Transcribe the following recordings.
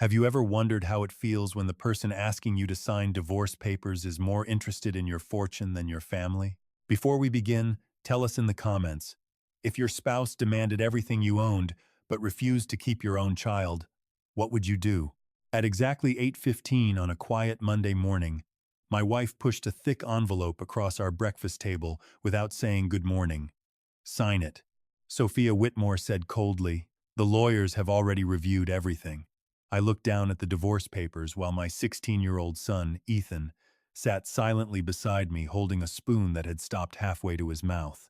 Have you ever wondered how it feels when the person asking you to sign divorce papers is more interested in your fortune than your family? Before we begin, tell us in the comments. If your spouse demanded everything you owned but refused to keep your own child, what would you do? At exactly 8:15 on a quiet Monday morning, my wife pushed a thick envelope across our breakfast table without saying good morning. Sign it. Sophia Whitmore said coldly. The lawyers have already reviewed everything. I looked down at the divorce papers while my 16-year-old son, Ethan, sat silently beside me holding a spoon that had stopped halfway to his mouth.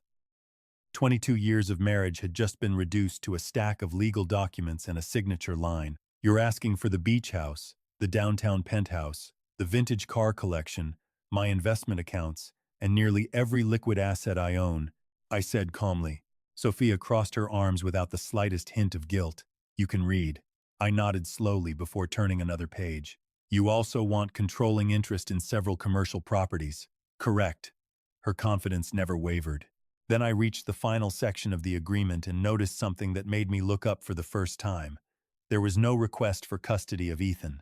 22 years of marriage had just been reduced to a stack of legal documents and a signature line. You're asking for the beach house, the downtown penthouse, the vintage car collection, my investment accounts, and nearly every liquid asset I own, I said calmly. Sophia crossed her arms without the slightest hint of guilt. You can read. I nodded slowly before turning another page. You also want controlling interest in several commercial properties. Correct. Her confidence never wavered. Then I reached the final section of the agreement and noticed something that made me look up for the first time. There was no request for custody of Ethan.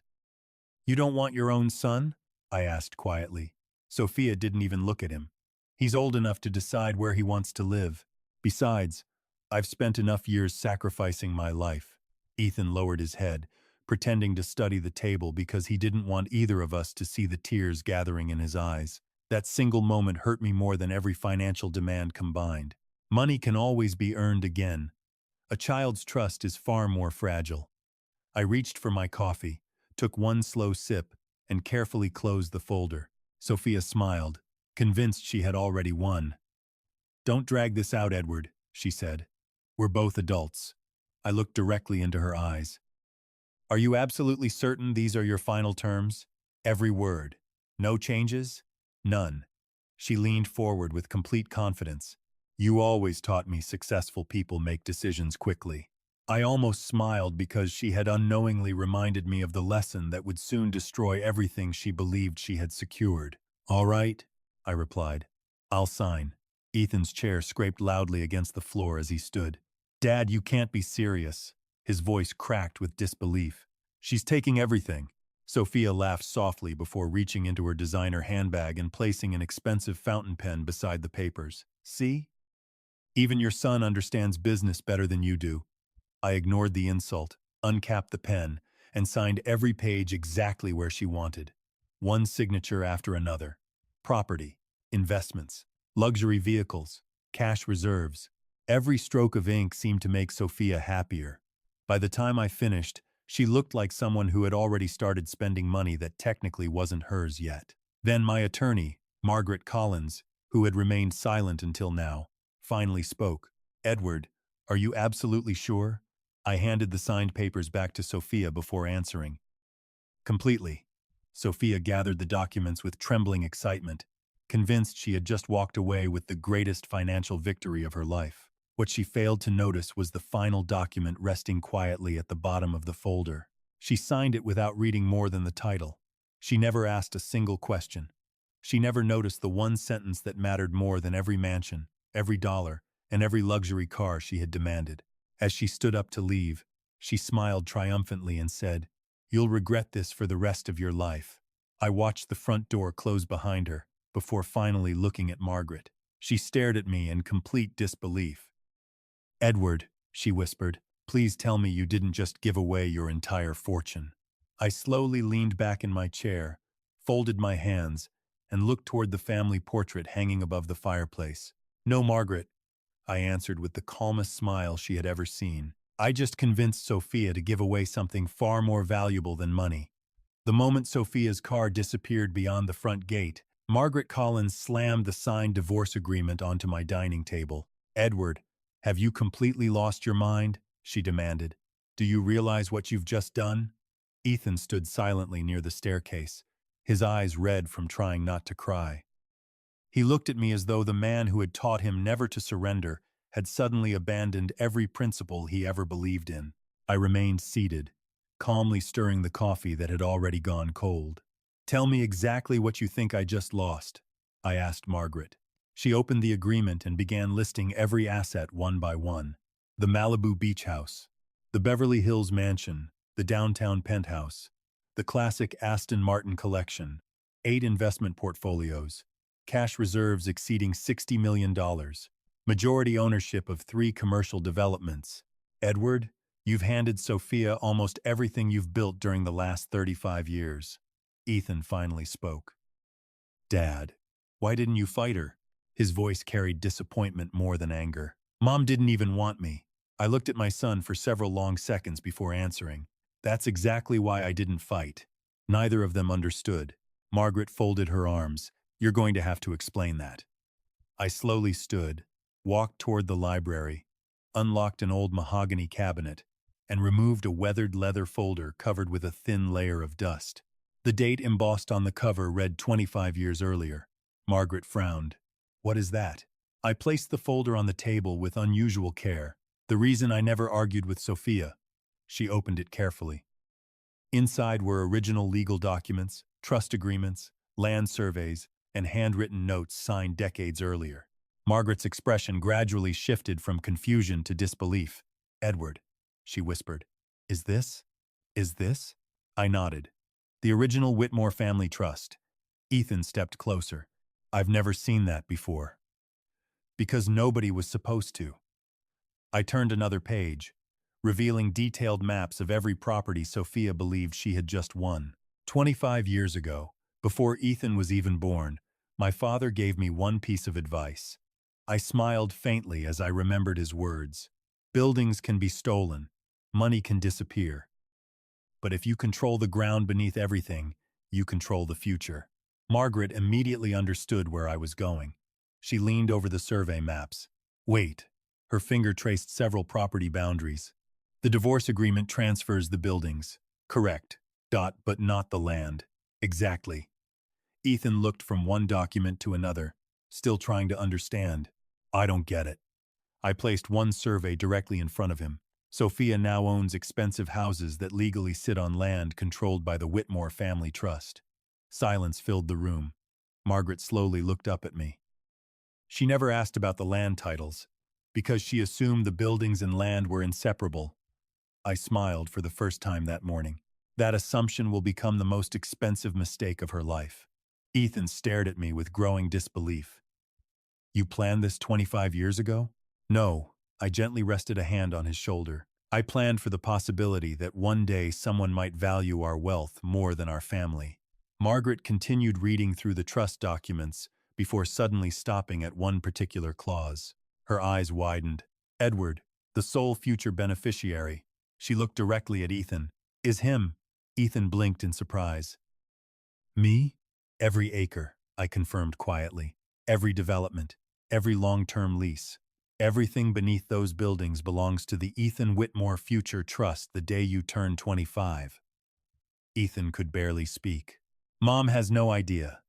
You don't want your own son? I asked quietly. Sophia didn't even look at him. He's old enough to decide where he wants to live. Besides, I've spent enough years sacrificing my life. Ethan lowered his head, pretending to study the table because he didn't want either of us to see the tears gathering in his eyes. That single moment hurt me more than every financial demand combined. Money can always be earned again. A child's trust is far more fragile. I reached for my coffee, took one slow sip, and carefully closed the folder. Sophia smiled, convinced she had already won. Don't drag this out, Edward, she said. We're both adults. I looked directly into her eyes. Are you absolutely certain these are your final terms? Every word. No changes? None. She leaned forward with complete confidence. You always taught me successful people make decisions quickly. I almost smiled because she had unknowingly reminded me of the lesson that would soon destroy everything she believed she had secured. All right, I replied. I'll sign. Ethan's chair scraped loudly against the floor as he stood. Dad, you can't be serious. His voice cracked with disbelief. She's taking everything. Sophia laughed softly before reaching into her designer handbag and placing an expensive fountain pen beside the papers. See? Even your son understands business better than you do. I ignored the insult, uncapped the pen, and signed every page exactly where she wanted. One signature after another. Property, investments, luxury vehicles, cash reserves. Every stroke of ink seemed to make Sophia happier. By the time I finished, she looked like someone who had already started spending money that technically wasn't hers yet. Then my attorney, Margaret Collins, who had remained silent until now, finally spoke. Edward, are you absolutely sure? I handed the signed papers back to Sophia before answering. Completely. Sophia gathered the documents with trembling excitement, convinced she had just walked away with the greatest financial victory of her life. What she failed to notice was the final document resting quietly at the bottom of the folder. She signed it without reading more than the title. She never asked a single question. She never noticed the one sentence that mattered more than every mansion, every dollar, and every luxury car she had demanded. As she stood up to leave, she smiled triumphantly and said, You'll regret this for the rest of your life. I watched the front door close behind her, before finally looking at Margaret. She stared at me in complete disbelief. Edward, she whispered, please tell me you didn't just give away your entire fortune. I slowly leaned back in my chair, folded my hands, and looked toward the family portrait hanging above the fireplace. No, Margaret, I answered with the calmest smile she had ever seen. I just convinced Sophia to give away something far more valuable than money. The moment Sophia's car disappeared beyond the front gate, Margaret Collins slammed the signed divorce agreement onto my dining table. Edward, have you completely lost your mind? She demanded. Do you realize what you've just done? Ethan stood silently near the staircase, his eyes red from trying not to cry. He looked at me as though the man who had taught him never to surrender had suddenly abandoned every principle he ever believed in. I remained seated, calmly stirring the coffee that had already gone cold. Tell me exactly what you think I just lost, I asked Margaret. She opened the agreement and began listing every asset one by one. The Malibu beach house, the Beverly Hills mansion, the downtown penthouse, the classic Aston Martin collection, 8 investment portfolios, cash reserves exceeding $60 million, majority ownership of 3 commercial developments. Edward, you've handed Sophia almost everything you've built during the last 35 years. Ethan finally spoke. Dad, why didn't you fight her? His voice carried disappointment more than anger. Mom didn't even want me. I looked at my son for several long seconds before answering. That's exactly why I didn't fight. Neither of them understood. Margaret folded her arms. You're going to have to explain that. I slowly stood, walked toward the library, unlocked an old mahogany cabinet, and removed a weathered leather folder covered with a thin layer of dust. The date embossed on the cover read 25 years earlier. Margaret frowned. What is that? I placed the folder on the table with unusual care. The reason I never argued with Sophia. She opened it carefully. Inside were original legal documents, trust agreements, land surveys, and handwritten notes signed decades earlier. Margaret's expression gradually shifted from confusion to disbelief. Edward, she whispered, Is this? I nodded. The original Whitmore family trust. Ethan stepped closer. I've never seen that before. Because nobody was supposed to. I turned another page, revealing detailed maps of every property Sophia believed she had just won. 25 years ago, before Ethan was even born, my father gave me one piece of advice. I smiled faintly as I remembered his words. Buildings can be stolen, money can disappear. But if you control the ground beneath everything, you control the future. Margaret immediately understood where I was going. She leaned over the survey maps. Wait. Her finger traced several property boundaries. The divorce agreement transfers the buildings. Correct. But not the land. Exactly. Ethan looked from one document to another, still trying to understand. I don't get it. I placed one survey directly in front of him. Sophia now owns expensive houses that legally sit on land controlled by the Whitmore family trust. Silence filled the room. Margaret slowly looked up at me. She never asked about the land titles, because she assumed the buildings and land were inseparable. I smiled for the first time that morning. That assumption will become the most expensive mistake of her life. Ethan stared at me with growing disbelief. You planned this 25 years ago? No, I gently rested a hand on his shoulder. I planned for the possibility that one day someone might value our wealth more than our family. Margaret continued reading through the trust documents before suddenly stopping at one particular clause. Her eyes widened. Edward, the sole future beneficiary. She looked directly at Ethan. Is him. Ethan blinked in surprise. Me? Every acre, I confirmed quietly. Every development, every long-term lease. Everything beneath those buildings belongs to the Ethan Whitmore Future Trust the day you turn 25. Ethan could barely speak. Mom has no idea.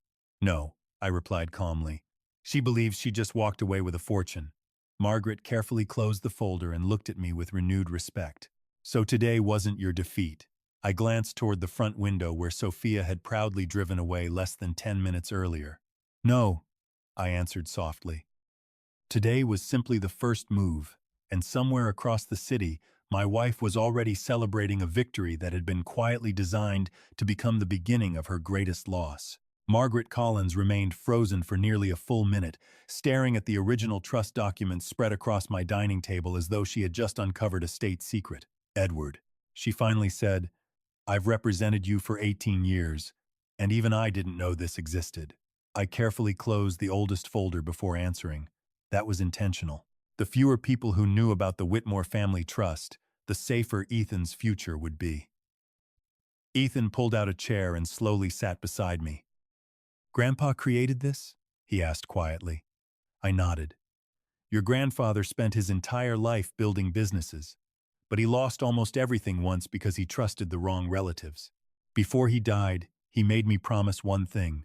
No, I replied calmly. She believes she just walked away with a fortune. Margaret carefully closed the folder and looked at me with renewed respect. So today wasn't your defeat. I glanced toward the front window where Sophia had proudly driven away less than 10 minutes earlier. No, I answered softly. Today was simply the first move, and somewhere across the city, my wife was already celebrating a victory that had been quietly designed to become the beginning of her greatest loss. Margaret Collins remained frozen for nearly a full minute, staring at the original trust documents spread across my dining table as though she had just uncovered a state secret. Edward, she finally said, I've represented you for 18 years, and even I didn't know this existed. I carefully closed the oldest folder before answering. That was intentional. The fewer people who knew about the Whitmore family trust, the safer Ethan's future would be. Ethan pulled out a chair and slowly sat beside me. Grandpa created this? He asked quietly. I nodded. Your grandfather spent his entire life building businesses, but he lost almost everything once because he trusted the wrong relatives. Before he died, he made me promise one thing.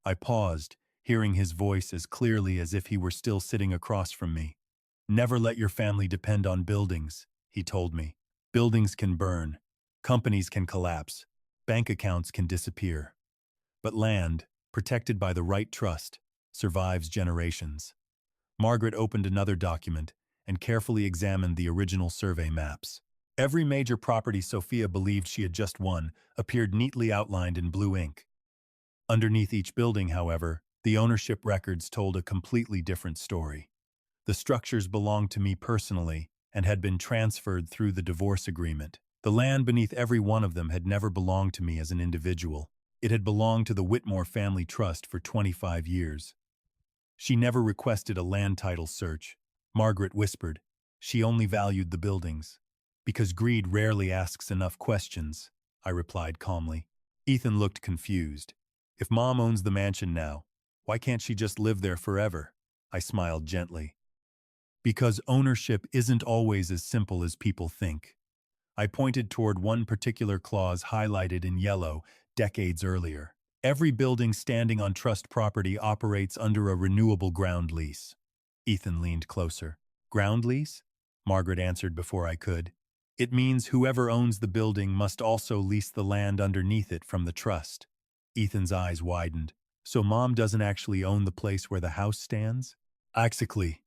I paused, hearing his voice as clearly as if he were still sitting across from me. Never let your family depend on buildings, he told me. Buildings can burn, companies can collapse, bank accounts can disappear. But land, protected by the right trust, survives generations. Margaret opened another document and carefully examined the original survey maps. Every major property Sophia believed she had just won appeared neatly outlined in blue ink. Underneath each building, however, the ownership records told a completely different story. The structures belonged to me personally and had been transferred through the divorce agreement. The land beneath every one of them had never belonged to me as an individual. It had belonged to the Whitmore Family Trust for 25 years. She never requested a land title search. Margaret whispered. She only valued the buildings. Because greed rarely asks enough questions, I replied calmly. Ethan looked confused. If Mom owns the mansion now, why can't she just live there forever? I smiled gently. Because ownership isn't always as simple as people think. I pointed toward one particular clause highlighted in yellow decades earlier. Every building standing on trust property operates under a renewable ground lease. Ethan leaned closer. Ground lease? Margaret answered before I could. It means whoever owns the building must also lease the land underneath it from the trust. Ethan's eyes widened. So Mom doesn't actually own the place where the house stands? Exactly.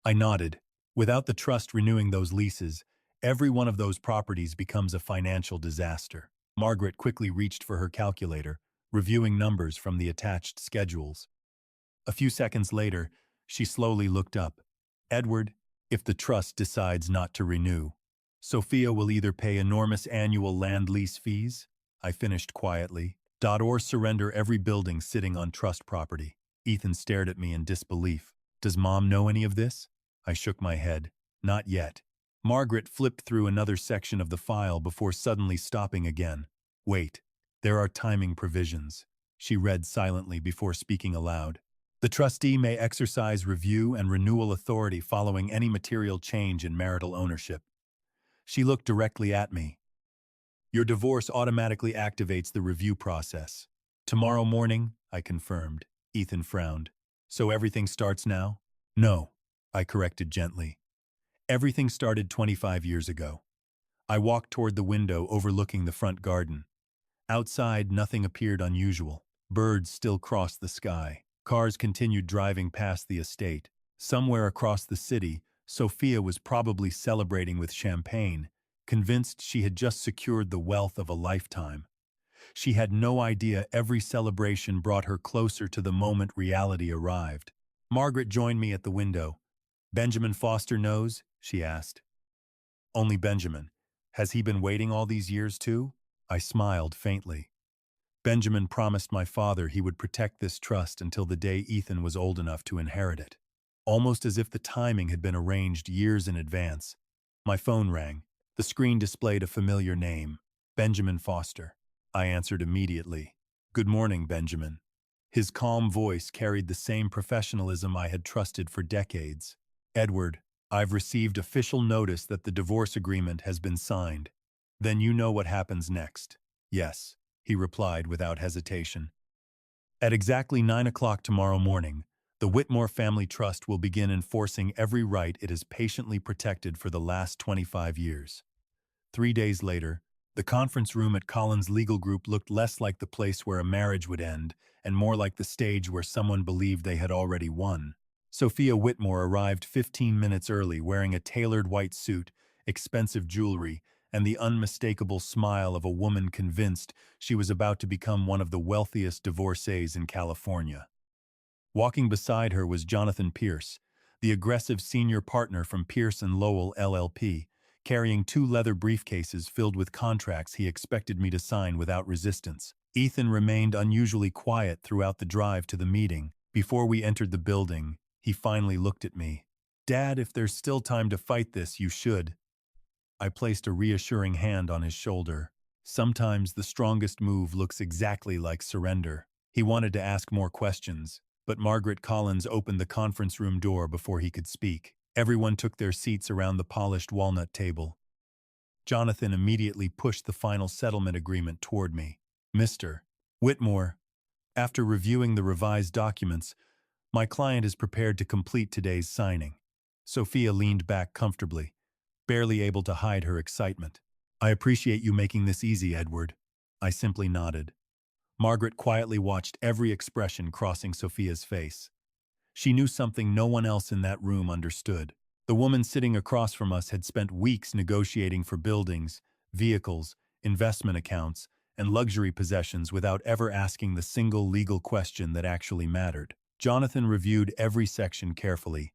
I nodded. Without the trust renewing those leases, every one of those properties becomes a financial disaster. Margaret quickly reached for her calculator, reviewing numbers from the attached schedules. A few seconds later, she slowly looked up. Edward, if the trust decides not to renew, Sophia will either pay enormous annual land lease fees, I finished quietly, or surrender every building sitting on trust property. Ethan stared at me in disbelief. Does Mom know any of this? I shook my head. Not yet. Margaret flipped through another section of the file before suddenly stopping again. Wait, there are timing provisions. She read silently before speaking aloud. The trustee may exercise review and renewal authority following any material change in marital ownership. She looked directly at me. Your divorce automatically activates the review process. Tomorrow morning, I confirmed. Ethan frowned. So everything starts now? No, I corrected gently. Everything started 25 years ago. I walked toward the window overlooking the front garden. Outside, nothing appeared unusual. Birds still crossed the sky. Cars continued driving past the estate. Somewhere across the city, Sophia was probably celebrating with champagne, convinced she had just secured the wealth of a lifetime. She had no idea every celebration brought her closer to the moment reality arrived. Margaret joined me at the window. Benjamin Foster knows? She asked. Only Benjamin. Has he been waiting all these years too? I smiled faintly. Benjamin promised my father he would protect this trust until the day Ethan was old enough to inherit it. Almost as if the timing had been arranged years in advance. My phone rang. The screen displayed a familiar name, Benjamin Foster. I answered immediately. Good morning, Benjamin. His calm voice carried the same professionalism I had trusted for decades. Edward, I've received official notice that the divorce agreement has been signed. Then you know what happens next. Yes, he replied without hesitation. At exactly 9 o'clock tomorrow morning, the Whitmore Family Trust will begin enforcing every right it has patiently protected for the last 25 years. 3 days later, the conference room at Collins Legal Group looked less like the place where a marriage would end and more like the stage where someone believed they had already won. Sophia Whitmore arrived 15 minutes early wearing a tailored white suit, expensive jewelry, and the unmistakable smile of a woman convinced she was about to become one of the wealthiest divorcees in California. Walking beside her was Jonathan Pierce, the aggressive senior partner from Pierce & Lowell LLP, carrying 2 leather briefcases filled with contracts he expected me to sign without resistance. Ethan remained unusually quiet throughout the drive to the meeting. Before we entered the building, he finally looked at me. Dad, if there's still time to fight this, you should. I placed a reassuring hand on his shoulder. Sometimes the strongest move looks exactly like surrender. He wanted to ask more questions, but Margaret Collins opened the conference room door before he could speak. Everyone took their seats around the polished walnut table. Jonathan immediately pushed the final settlement agreement toward me. Mr. Whitmore, after reviewing the revised documents, my client is prepared to complete today's signing. Sophia leaned back comfortably, barely able to hide her excitement. I appreciate you making this easy, Edward. I simply nodded. Margaret quietly watched every expression crossing Sophia's face. She knew something no one else in that room understood. The woman sitting across from us had spent weeks negotiating for buildings, vehicles, investment accounts, and luxury possessions without ever asking the single legal question that actually mattered. Jonathan reviewed every section carefully.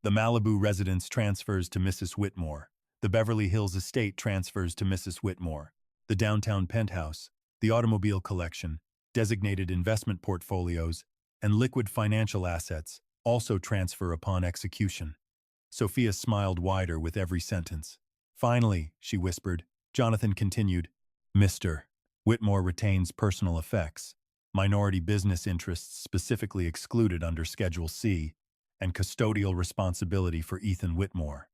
The Malibu residence transfers to Mrs. Whitmore. The Beverly Hills estate transfers to Mrs. Whitmore. The downtown penthouse, the automobile collection, designated investment portfolios, and liquid financial assets also transfer upon execution. Sophia smiled wider with every sentence. Finally, she whispered. Jonathan continued, Mr. Whitmore retains personal effects, minority business interests specifically excluded under Schedule C, and custodial responsibility for Ethan Whitmore.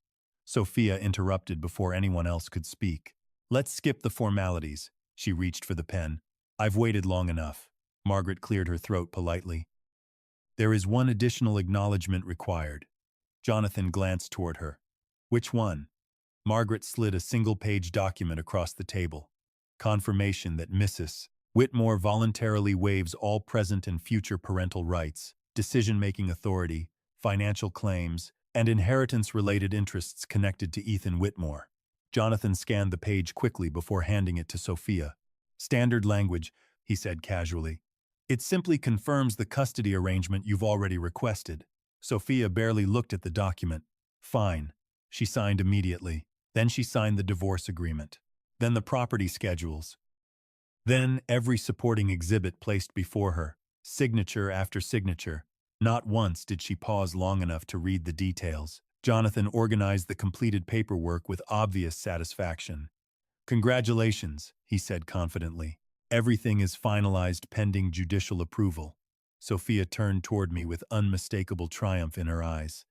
Sophia interrupted before anyone else could speak. Let's skip the formalities. She reached for the pen. I've waited long enough. Margaret cleared her throat politely. There is one additional acknowledgement required. Jonathan glanced toward her. Which one? Margaret slid a single-page document across the table. Confirmation that Mrs. Whitmore voluntarily waives all present and future parental rights, decision-making authority, financial claims, and inheritance-related interests connected to Ethan Whitmore. Jonathan scanned the page quickly before handing it to Sophia. Standard language, he said casually. It simply confirms the custody arrangement you've already requested. Sophia barely looked at the document. Fine. She signed immediately. Then she signed the divorce agreement. Then the property schedules. Then every supporting exhibit placed before her, signature after signature. Not once did she pause long enough to read the details. Jonathan organized the completed paperwork with obvious satisfaction. Congratulations, he said confidently. Everything is finalized pending judicial approval. Sophia turned toward me with unmistakable triumph in her eyes.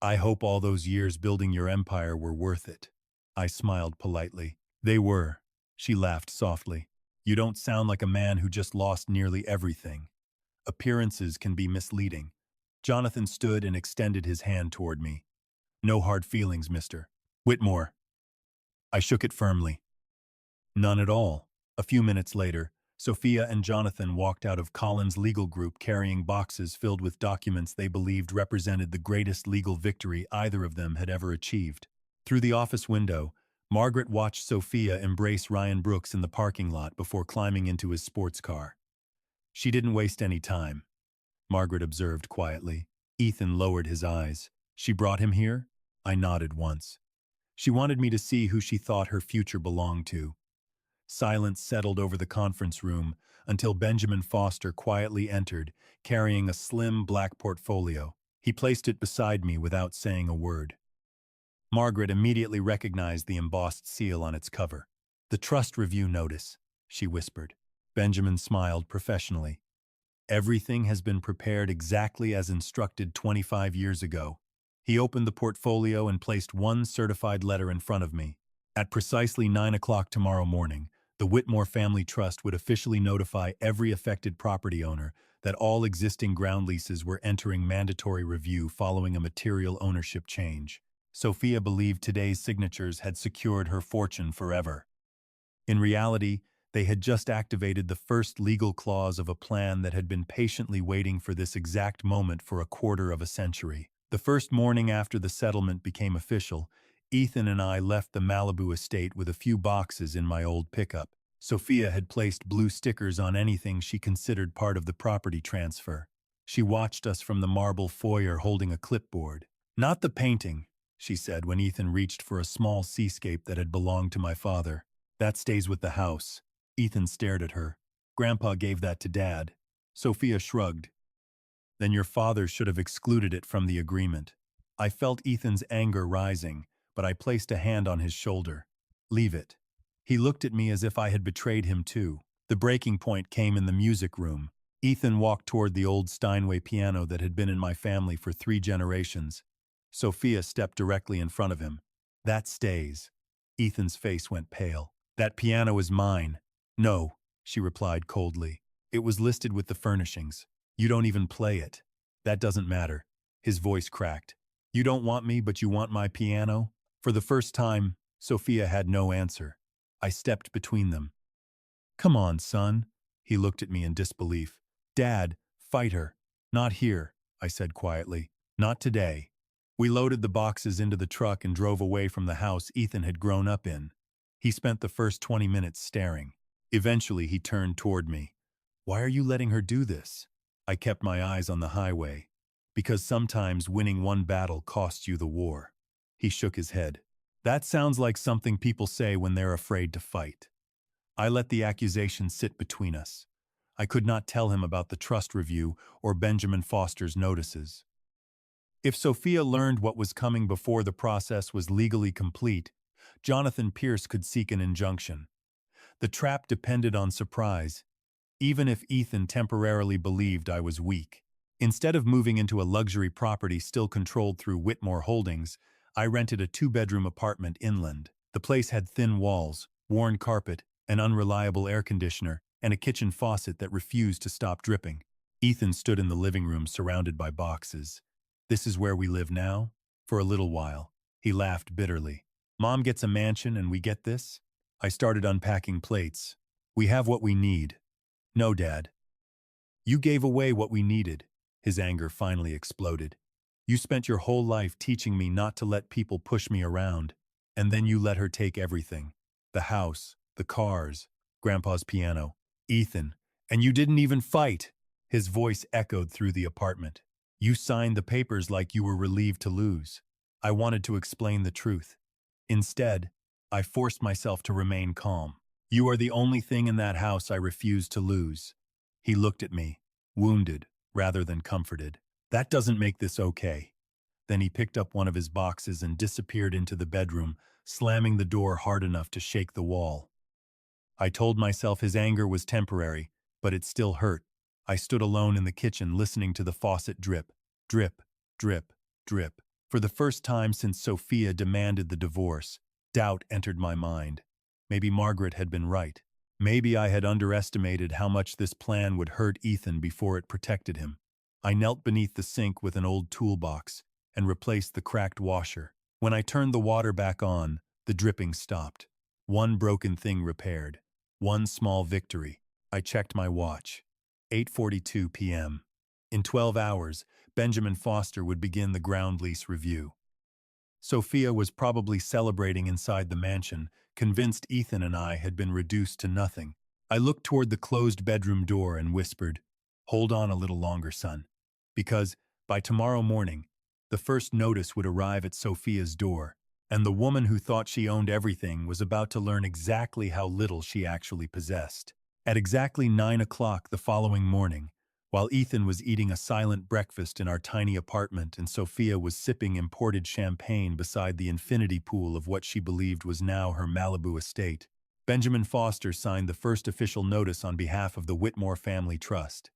I hope all those years building your empire were worth it. I smiled politely. They were. She laughed softly. You don't sound like a man who just lost nearly everything. Appearances can be misleading. Jonathan stood and extended his hand toward me. No hard feelings, Mr. Whitmore. I shook it firmly. None at all. A few minutes later, Sophia and Jonathan walked out of Collins' legal group carrying boxes filled with documents they believed represented the greatest legal victory either of them had ever achieved. Through the office window, Margaret watched Sophia embrace Ryan Brooks in the parking lot before climbing into his sports car. She didn't waste any time, Margaret observed quietly. Ethan lowered his eyes. She brought him here? I nodded once. She wanted me to see who she thought her future belonged to. Silence settled over the conference room until Benjamin Foster quietly entered, carrying a slim black portfolio. He placed it beside me without saying a word. Margaret immediately recognized the embossed seal on its cover. The trust review notice, she whispered. Benjamin smiled professionally. Everything has been prepared exactly as instructed 25 years ago. He opened the portfolio and placed one certified letter in front of me. At precisely 9 o'clock tomorrow morning, the Whitmore Family Trust would officially notify every affected property owner that all existing ground leases were entering mandatory review following a material ownership change. Sophia believed today's signatures had secured her fortune forever. In reality, they had just activated the first legal clause of a plan that had been patiently waiting for this exact moment for a quarter of a century. The first morning after the settlement became official, Ethan and I left the Malibu estate with a few boxes in my old pickup. Sophia had placed blue stickers on anything she considered part of the property transfer. She watched us from the marble foyer holding a clipboard. Not the painting, she said when Ethan reached for a small seascape that had belonged to my father. That stays with the house. Ethan stared at her. Grandpa gave that to Dad. Sophia shrugged. Then your father should have excluded it from the agreement. I felt Ethan's anger rising, but I placed a hand on his shoulder. Leave it. He looked at me as if I had betrayed him too. The breaking point came in the music room. Ethan walked toward the old Steinway piano that had been in my family for 3 generations. Sophia stepped directly in front of him. That stays. Ethan's face went pale. That piano is mine. No, she replied coldly. It was listed with the furnishings. You don't even play it. That doesn't matter. His voice cracked. You don't want me, but you want my piano? For the first time, Sophia had no answer. I stepped between them. Come on, son. He looked at me in disbelief. Dad, fight her. Not here, I said quietly. Not today. We loaded the boxes into the truck and drove away from the house Ethan had grown up in. He spent the first 20 minutes staring. Eventually, he turned toward me. "Why are you letting her do this?" I kept my eyes on the highway. "Because sometimes winning one battle costs you the war." He shook his head. "That sounds like something people say when they're afraid to fight." I let the accusation sit between us. I could not tell him about the trust review or Benjamin Foster's notices. If Sophia learned what was coming before the process was legally complete, Jonathan Pierce could seek an injunction. The trap depended on surprise, even if Ethan temporarily believed I was weak. Instead of moving into a luxury property still controlled through Whitmore Holdings, I rented a two-bedroom apartment inland. The place had thin walls, worn carpet, an unreliable air conditioner, and a kitchen faucet that refused to stop dripping. Ethan stood in the living room surrounded by boxes. "This is where we live now?" "For a little while." He laughed bitterly. "Mom gets a mansion and we get this?" I started unpacking plates. "We have what we need." "No, Dad. You gave away what we needed." His anger finally exploded. "You spent your whole life teaching me not to let people push me around, and then you let her take everything. The house, the cars, Grandpa's piano. Ethan, and you didn't even fight." His voice echoed through the apartment. "You signed the papers like you were relieved to lose." I wanted to explain the truth. Instead, I forced myself to remain calm. "You are the only thing in that house I refuse to lose." He looked at me, wounded rather than comforted. "That doesn't make this okay." Then he picked up one of his boxes and disappeared into the bedroom, slamming the door hard enough to shake the wall. I told myself his anger was temporary, but it still hurt. I stood alone in the kitchen listening to the faucet drip, drip, drip, drip. For the first time since Sophia demanded the divorce, doubt entered my mind. Maybe Margaret had been right. Maybe I had underestimated how much this plan would hurt Ethan before it protected him. I knelt beneath the sink with an old toolbox and replaced the cracked washer. When I turned the water back on, the dripping stopped. One broken thing repaired. One small victory. I checked my watch. 8:42 p.m. In 12 hours, Benjamin Foster would begin the ground lease review. Sophia was probably celebrating inside the mansion, convinced Ethan and I had been reduced to nothing. I looked toward the closed bedroom door and whispered, "Hold on a little longer, son." Because, by tomorrow morning, the first notice would arrive at Sophia's door, and the woman who thought she owned everything was about to learn exactly how little she actually possessed. At exactly 9 o'clock the following morning, while Ethan was eating a silent breakfast in our tiny apartment and Sophia was sipping imported champagne beside the infinity pool of what she believed was now her Malibu estate, Benjamin Foster signed the first official notice on behalf of the Whitmore Family Trust.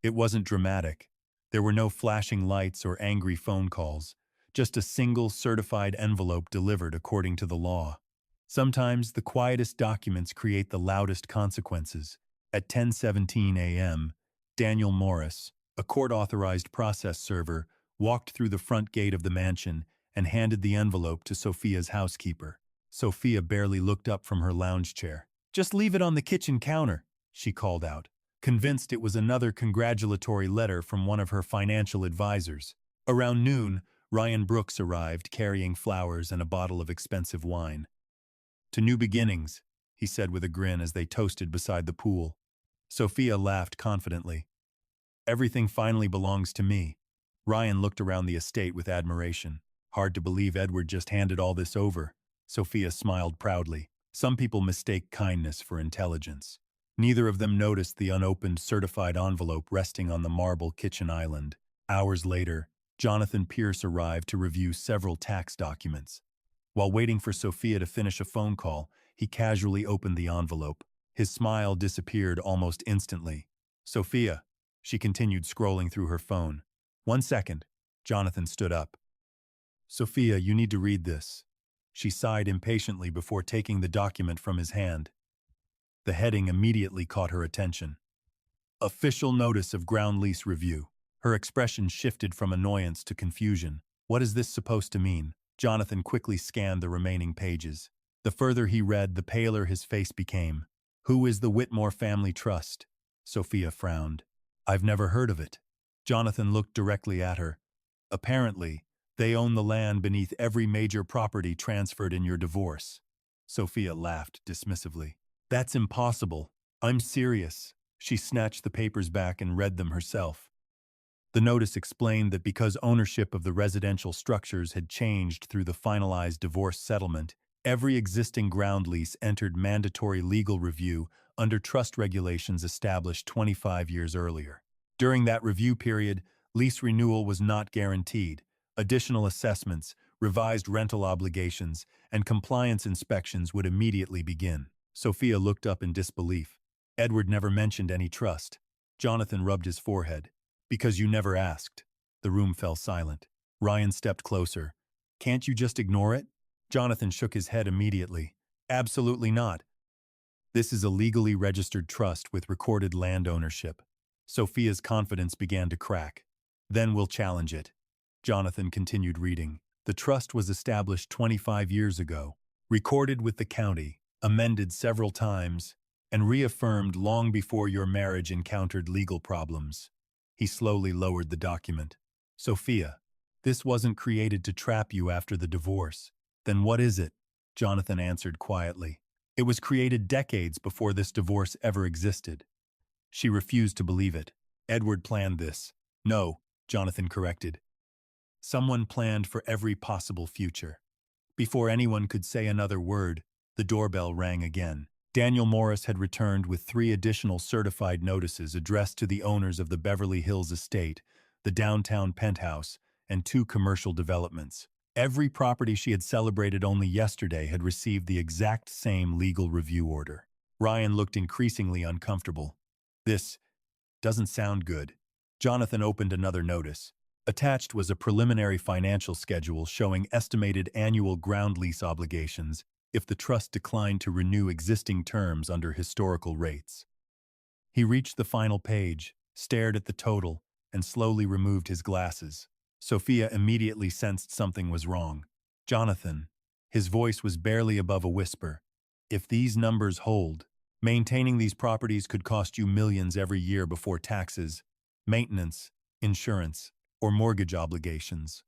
It wasn't dramatic. There were no flashing lights or angry phone calls, just a single certified envelope delivered according to the law. Sometimes the quietest documents create the loudest consequences. At 10:17 a.m., Daniel Morris, a court-authorized process server, walked through the front gate of the mansion and handed the envelope to Sophia's housekeeper. Sophia barely looked up from her lounge chair. "Just leave it on the kitchen counter," she called out, convinced it was another congratulatory letter from one of her financial advisors. Around noon, Ryan Brooks arrived carrying flowers and a bottle of expensive wine. "To new beginnings," he said with a grin as they toasted beside the pool. Sophia laughed confidently. "Everything finally belongs to me." Ryan looked around the estate with admiration. "Hard to believe Edward just handed all this over." Sophia smiled proudly. Some people mistake kindness for intelligence. Neither of them noticed the unopened certified envelope resting on the marble kitchen island. Hours later, Jonathan Pierce arrived to review several tax documents. While waiting for Sophia to finish a phone call, he casually opened the envelope. His smile disappeared almost instantly. "Sophia," she continued scrolling through her phone. "1 second." Jonathan stood up. "Sophia, you need to read this." She sighed impatiently before taking the document from his hand. The heading immediately caught her attention. "Official Notice of Ground Lease Review." Her expression shifted from annoyance to confusion. What is this supposed to mean? Jonathan quickly scanned the remaining pages. The further he read, the paler his face became. "Who is the Whitmore Family Trust?" Sophia frowned. "I've never heard of it." Jonathan looked directly at her. "Apparently, They own the land beneath every major property transferred in your divorce. Sophia laughed dismissively. That's impossible. I'm serious. She snatched the papers back and read them herself. The notice explained that because ownership of the residential structures had changed through the finalized divorce settlement, every existing ground lease entered mandatory legal review under trust regulations established 25 years earlier. During that review period, lease renewal was not guaranteed. Additional assessments, revised rental obligations, and compliance inspections would immediately begin. Sophia looked up in disbelief. Edward never mentioned any trust. Jonathan rubbed his forehead. Because you never asked. The room fell silent. Ryan stepped closer. Can't you just ignore it? Jonathan shook his head immediately. Absolutely not. This is a legally registered trust with recorded land ownership. Sophia's confidence began to crack. Then we'll challenge it. Jonathan continued reading. The trust was established 25 years ago, recorded with the county, amended several times, and reaffirmed long before your marriage encountered legal problems. He slowly lowered the document. Sophia, this wasn't created to trap you after the divorce. Then what is it? Jonathan answered quietly. It was created decades before this divorce ever existed. She refused to believe it. Edward planned this. No, Jonathan corrected. Someone planned for every possible future. Before anyone could say another word, the doorbell rang again. Daniel Morris had returned with 3 additional certified notices addressed to the owners of the Beverly Hills estate, the downtown penthouse, and 2 commercial developments. Every property she had celebrated only yesterday had received the exact same legal review order. Ryan looked increasingly uncomfortable. This doesn't sound good. Jonathan opened another notice. Attached was a preliminary financial schedule showing estimated annual ground lease obligations if the trust declined to renew existing terms under historical rates. He reached the final page, stared at the total, and slowly removed his glasses. Sophia immediately sensed something was wrong. Jonathan, his voice was barely above a whisper, if these numbers hold, maintaining these properties could cost you millions every year before taxes, maintenance, insurance, or mortgage obligations.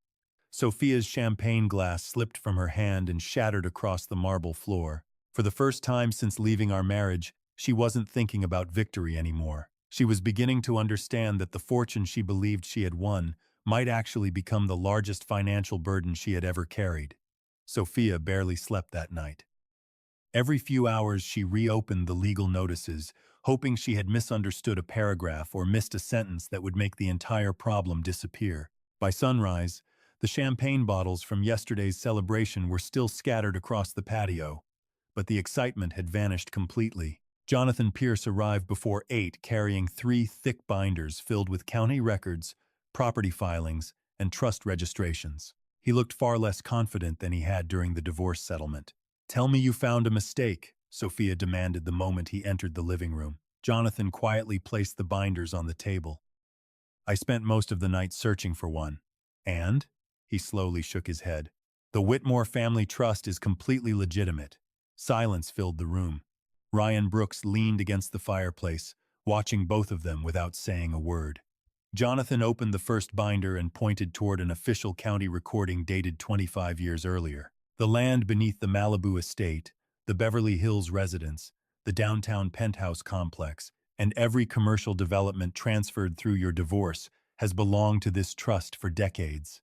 Sophia's champagne glass slipped from her hand and shattered across the marble floor. For the first time since leaving our marriage, she wasn't thinking about victory anymore. She was beginning to understand that the fortune she believed she had won might actually become the largest financial burden she had ever carried. Sophia barely slept that night. Every few hours she reopened the legal notices, hoping she had misunderstood a paragraph or missed a sentence that would make the entire problem disappear. By sunrise, the champagne bottles from yesterday's celebration were still scattered across the patio, but the excitement had vanished completely. Jonathan Pierce arrived before 8 carrying 3 thick binders filled with county records, property filings, and trust registrations. He looked far less confident than he had during the divorce settlement. Tell me you found a mistake, Sophia demanded the moment he entered the living room. Jonathan quietly placed the binders on the table. I spent most of the night searching for one. And? He slowly shook his head. The Whitmore family trust is completely legitimate. Silence filled the room. Ryan Brooks leaned against the fireplace, watching both of them without saying a word. Jonathan opened the first binder and pointed toward an official county recording dated 25 years earlier. The land beneath the Malibu estate, the Beverly Hills residence, the downtown penthouse complex, and every commercial development transferred through your divorce has belonged to this trust for decades.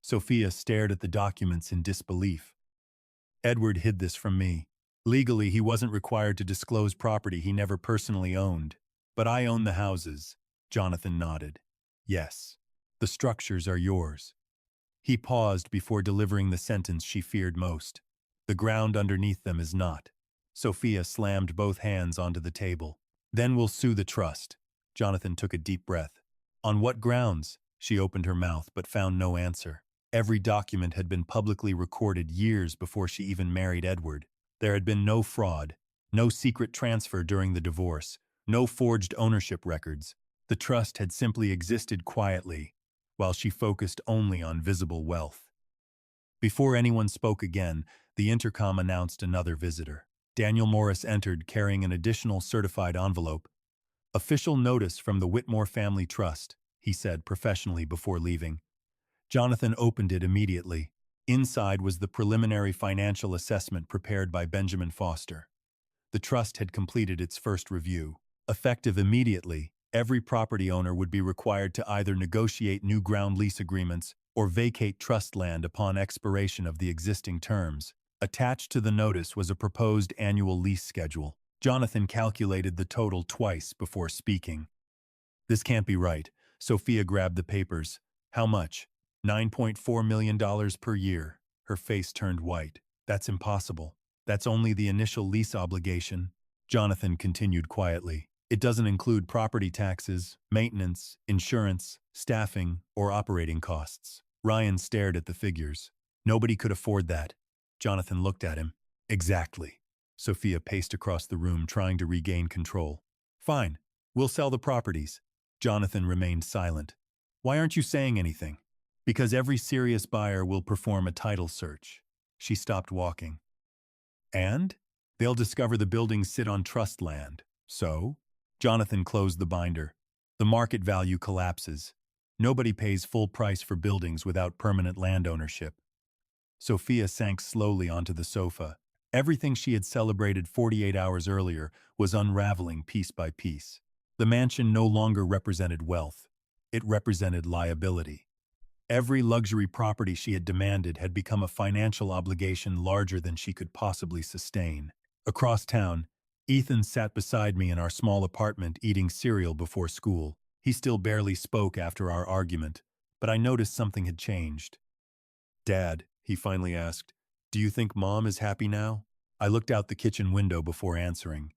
Sophia stared at the documents in disbelief. Edward hid this from me. Legally, he wasn't required to disclose property he never personally owned. But I own the houses. Jonathan nodded. Yes, the structures are yours. He paused before delivering the sentence she feared most. The ground underneath them is not. Sophia slammed both hands onto the table. Then we'll sue the trust. Jonathan took a deep breath. On what grounds? She opened her mouth but found no answer. Every document had been publicly recorded years before she even married Edward. There had been no fraud, no secret transfer during the divorce, no forged ownership records. The trust had simply existed quietly, while she focused only on visible wealth. Before anyone spoke again, the intercom announced another visitor. Daniel Morris entered carrying an additional certified envelope. Official notice from the Whitmore Family Trust, he said professionally before leaving. Jonathan opened it immediately. Inside was the preliminary financial assessment prepared by Benjamin Foster. The trust had completed its first review. Effective immediately, every property owner would be required to either negotiate new ground lease agreements or vacate trust land upon expiration of the existing terms. Attached to the notice was a proposed annual lease schedule. Jonathan calculated the total twice before speaking. This can't be right. Sophia grabbed the papers. How much? $9.4 million per year. Her face turned white. That's impossible. That's only the initial lease obligation. Jonathan continued quietly. It doesn't include property taxes, maintenance, insurance, staffing, or operating costs. Ryan stared at the figures. Nobody could afford that. Jonathan looked at him. Exactly. Sophia paced across the room, trying to regain control. Fine. We'll sell the properties. Jonathan remained silent. Why aren't you saying anything? Because every serious buyer will perform a title search. She stopped walking. And? They'll discover the buildings sit on trust land. So? Jonathan closed the binder. The market value collapses. Nobody pays full price for buildings without permanent land ownership. Sophia sank slowly onto the sofa. Everything she had celebrated 48 hours earlier was unraveling piece by piece. The mansion no longer represented wealth. It represented liability. Every luxury property she had demanded had become a financial obligation larger than she could possibly sustain. Across town, Ethan sat beside me in our small apartment eating cereal before school. He still barely spoke after our argument, but I noticed something had changed. Dad, he finally asked, do you think Mom is happy now? I looked out the kitchen window before answering.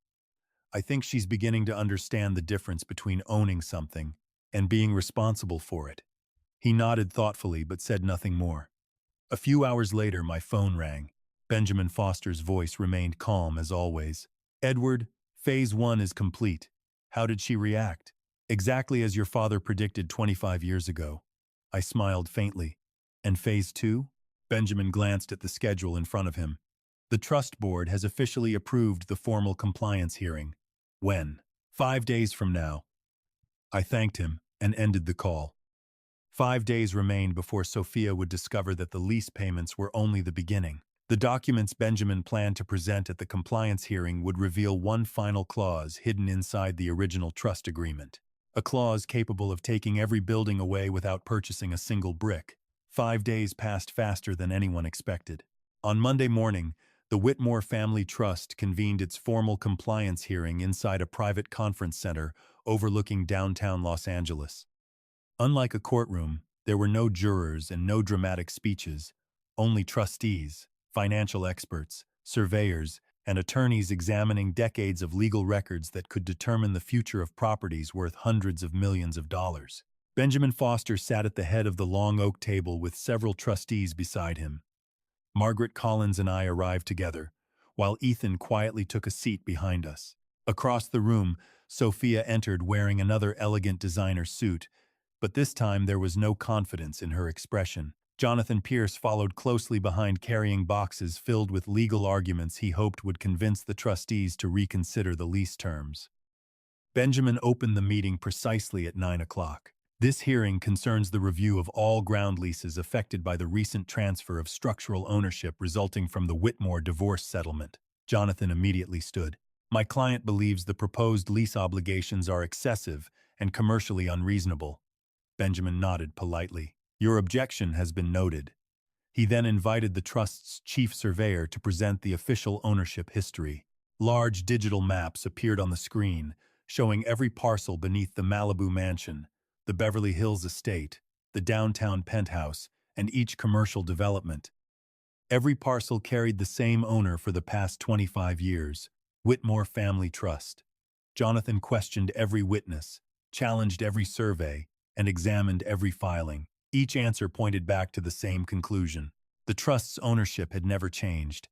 I think she's beginning to understand the difference between owning something and being responsible for it. He nodded thoughtfully but said nothing more. A few hours later, my phone rang. Benjamin Foster's voice remained calm as always. Edward, Phase 1 is complete. How did she react? Exactly as your father predicted 25 years ago. I smiled faintly. And Phase 2? Benjamin glanced at the schedule in front of him. The trust board has officially approved the formal compliance hearing. When? 5 days from now. I thanked him and ended the call. 5 days remained before Sophia would discover that the lease payments were only the beginning. The documents Benjamin planned to present at the compliance hearing would reveal one final clause hidden inside the original trust agreement. A clause capable of taking every building away without purchasing a single brick. 5 days passed faster than anyone expected. On Monday morning, the Whitmore Family Trust convened its formal compliance hearing inside a private conference center overlooking downtown Los Angeles. Unlike a courtroom, there were no jurors and no dramatic speeches, only trustees, financial experts, surveyors, and attorneys examining decades of legal records that could determine the future of properties worth hundreds of millions of dollars. Benjamin Foster sat at the head of the long oak table with several trustees beside him. Margaret Collins and I arrived together, while Ethan quietly took a seat behind us. Across the room, Sophia entered wearing another elegant designer suit, but this time there was no confidence in her expression. Jonathan Pierce followed closely behind, carrying boxes filled with legal arguments he hoped would convince the trustees to reconsider the lease terms. Benjamin opened the meeting precisely at 9 o'clock. This hearing concerns the review of all ground leases affected by the recent transfer of structural ownership resulting from the Whitmore divorce settlement. Jonathan immediately stood. My client believes the proposed lease obligations are excessive and commercially unreasonable. Benjamin nodded politely. Your objection has been noted. He then invited the trust's chief surveyor to present the official ownership history. Large digital maps appeared on the screen, showing every parcel beneath the Malibu mansion, the Beverly Hills estate, the downtown penthouse, and each commercial development. Every parcel carried the same owner for the past 25 years, Whitmore Family Trust. Jonathan questioned every witness, challenged every survey, and examined every filing. Each answer pointed back to the same conclusion. The trust's ownership had never changed.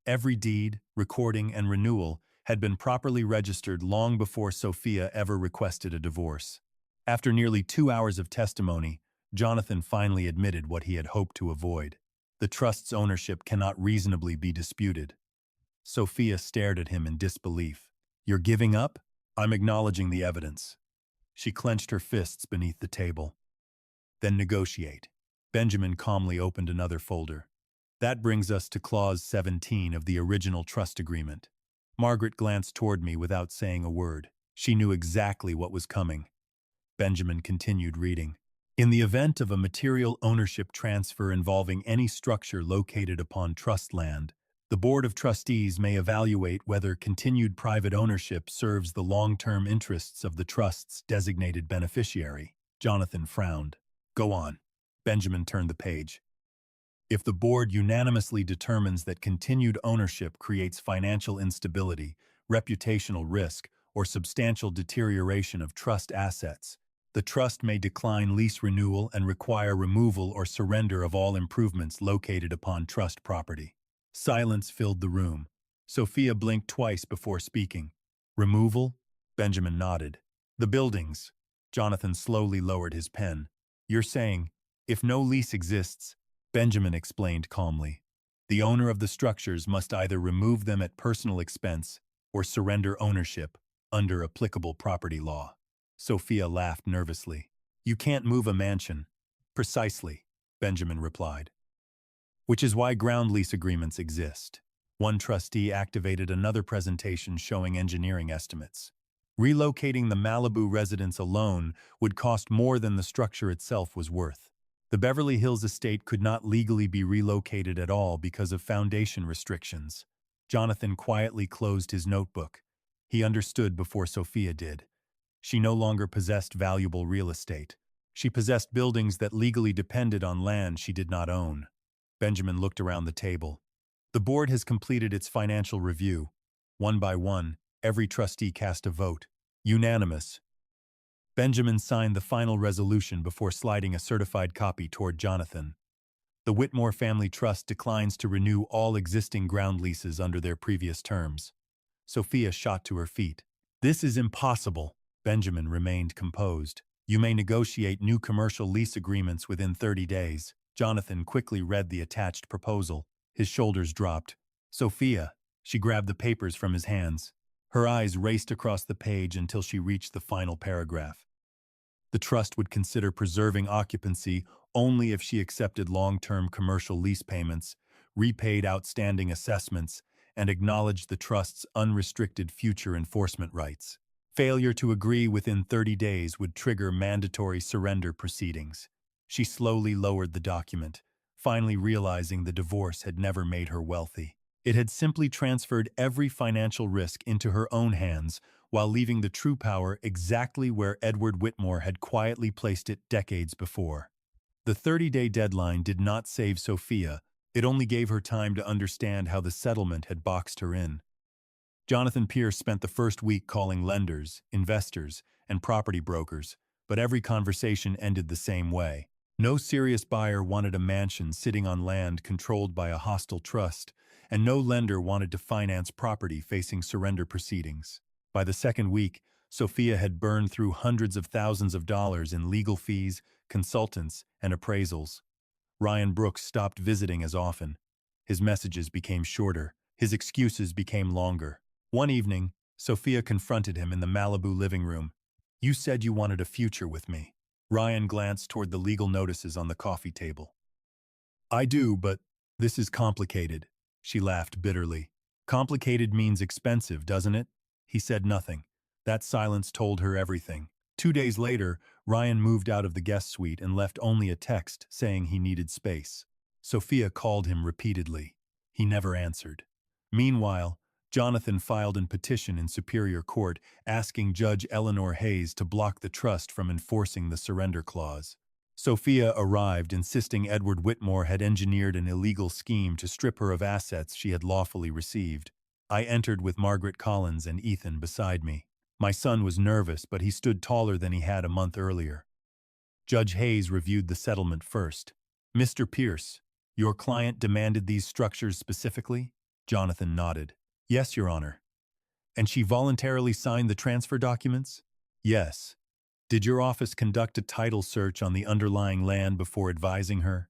Every deed, recording, and renewal had been properly registered long before Sophia ever requested a divorce. After nearly 2 hours of testimony, Jonathan finally admitted what he had hoped to avoid. The trust's ownership cannot reasonably be disputed. Sophia stared at him in disbelief. You're giving up? I'm acknowledging the evidence. She clenched her fists beneath the table. Then negotiate. Benjamin calmly opened another folder. That brings us to Clause 17 of the original trust agreement. Margaret glanced toward me without saying a word. She knew exactly what was coming. Benjamin continued reading. In the event of a material ownership transfer involving any structure located upon trust land, the Board of Trustees may evaluate whether continued private ownership serves the long-term interests of the trust's designated beneficiary. Jonathan frowned. Go on. Benjamin turned the page. If the board unanimously determines that continued ownership creates financial instability, reputational risk, or substantial deterioration of trust assets, the trust may decline lease renewal and require removal or surrender of all improvements located upon trust property. Silence filled the room. Sophia blinked twice before speaking. Removal? Benjamin nodded. The buildings. Jonathan slowly lowered his pen. You're saying, if no lease exists, Benjamin explained calmly, the owner of the structures must either remove them at personal expense or surrender ownership under applicable property law. Sophia laughed nervously. You can't move a mansion. Precisely, Benjamin replied. Which is why ground lease agreements exist. One trustee activated another presentation showing engineering estimates. Relocating the Malibu residence alone would cost more than the structure itself was worth. The Beverly Hills estate could not legally be relocated at all because of foundation restrictions. Jonathan quietly closed his notebook. He understood before Sophia did. She no longer possessed valuable real estate. She possessed buildings that legally depended on land she did not own. Benjamin looked around the table. The board has completed its financial review. One by one, every trustee cast a vote. Unanimous. Benjamin signed the final resolution before sliding a certified copy toward Jonathan. The Whitmore Family Trust declines to renew all existing ground leases under their previous terms. Sophia shot to her feet. This is impossible. Benjamin remained composed. You may negotiate new commercial lease agreements within 30 days. Jonathan quickly read the attached proposal. His shoulders dropped. Sophia. She grabbed the papers from his hands. Her eyes raced across the page until she reached the final paragraph. The trust would consider preserving occupancy only if she accepted long-term commercial lease payments, repaid outstanding assessments, and acknowledged the trust's unrestricted future enforcement rights. Failure to agree within 30 days would trigger mandatory surrender proceedings. She slowly lowered the document, finally realizing the divorce had never made her wealthy. It had simply transferred every financial risk into her own hands while leaving the true power exactly where Edward Whitmore had quietly placed it decades before. The 30-day deadline did not save Sophia. It only gave her time to understand how the settlement had boxed her in. Jonathan Pierce spent the first week calling lenders, investors, and property brokers, but every conversation ended the same way. No serious buyer wanted a mansion sitting on land controlled by a hostile trust, and no lender wanted to finance property facing surrender proceedings. By the second week, Sophia had burned through hundreds of thousands of dollars in legal fees, consultants, and appraisals. Ryan Brooks stopped visiting as often. His messages became shorter. His excuses became longer. One evening, Sophia confronted him in the Malibu living room. You said you wanted a future with me. Ryan glanced toward the legal notices on the coffee table. I do, but this is complicated. She laughed bitterly. Complicated means expensive, doesn't it? He said nothing. That silence told her everything. 2 days later, Ryan moved out of the guest suite and left only a text saying he needed space. Sophia called him repeatedly. He never answered. Meanwhile, Jonathan filed a petition in Superior Court asking Judge Eleanor Hayes to block the trust from enforcing the surrender clause. Sophia arrived insisting Edward Whitmore had engineered an illegal scheme to strip her of assets she had lawfully received. I entered with Margaret Collins and Ethan beside me. My son was nervous, but he stood taller than he had a month earlier. Judge Hayes reviewed the settlement first. Mr. Pierce, your client demanded these structures specifically? Jonathan nodded. Yes, Your Honor. And she voluntarily signed the transfer documents? Yes. Did your office conduct a title search on the underlying land before advising her?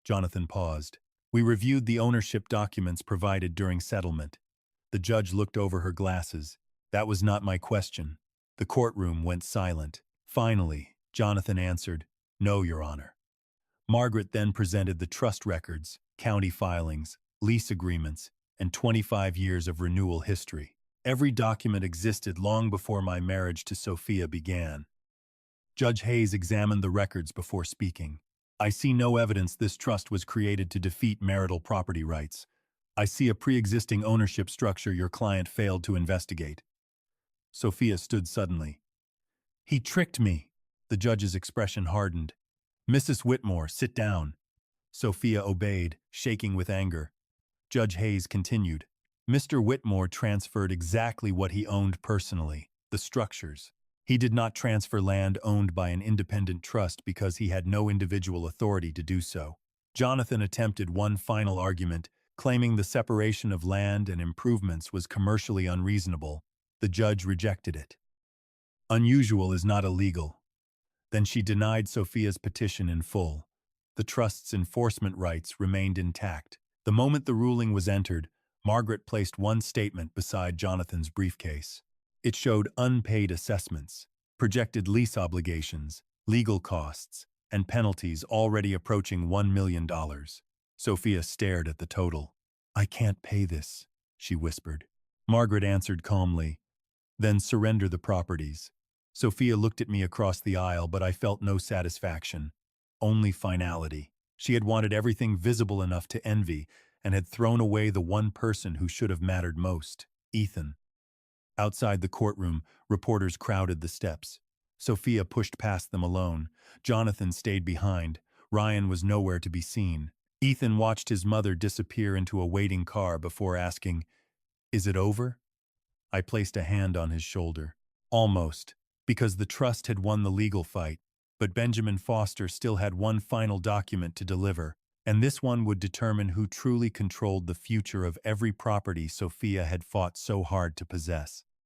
Jonathan paused. We reviewed the ownership documents provided during settlement. The judge looked over her glasses. That was not my question. The courtroom went silent. Finally, Jonathan answered, No, Your Honor. Margaret then presented the trust records, county filings, lease agreements, and 25 years of renewal history. Every document existed long before my marriage to Sophia began. Judge Hayes examined the records before speaking. I see no evidence this trust was created to defeat marital property rights. I see a pre-existing ownership structure your client failed to investigate. Sophia stood suddenly. He tricked me. The judge's expression hardened. Mrs. Whitmore, sit down. Sophia obeyed, shaking with anger. Judge Hayes continued. Mr. Whitmore transferred exactly what he owned personally, the structures. He did not transfer land owned by an independent trust because he had no individual authority to do so. Jonathan attempted one final argument, claiming the separation of land and improvements was commercially unreasonable. The judge rejected it. Unusual is not illegal. Then she denied Sophia's petition in full. The trust's enforcement rights remained intact. The moment the ruling was entered, Margaret placed one statement beside Jonathan's briefcase. It showed unpaid assessments, projected lease obligations, legal costs, and penalties already approaching $1 million. Sophia stared at the total. I can't pay this, she whispered. Margaret answered calmly, then surrender the properties. Sophia looked at me across the aisle, but I felt no satisfaction, only finality. She had wanted everything visible enough to envy and had thrown away the one person who should have mattered most, Ethan. Outside the courtroom, reporters crowded the steps. Sophia pushed past them alone. Jonathan stayed behind. Ryan was nowhere to be seen. Ethan watched his mother disappear into a waiting car before asking, "Is it over?" I placed a hand on his shoulder. Almost, because the trust had won the legal fight, but Benjamin Foster still had one final document to deliver, and this one would determine who truly controlled the future of every property Sophia had fought so hard to possess.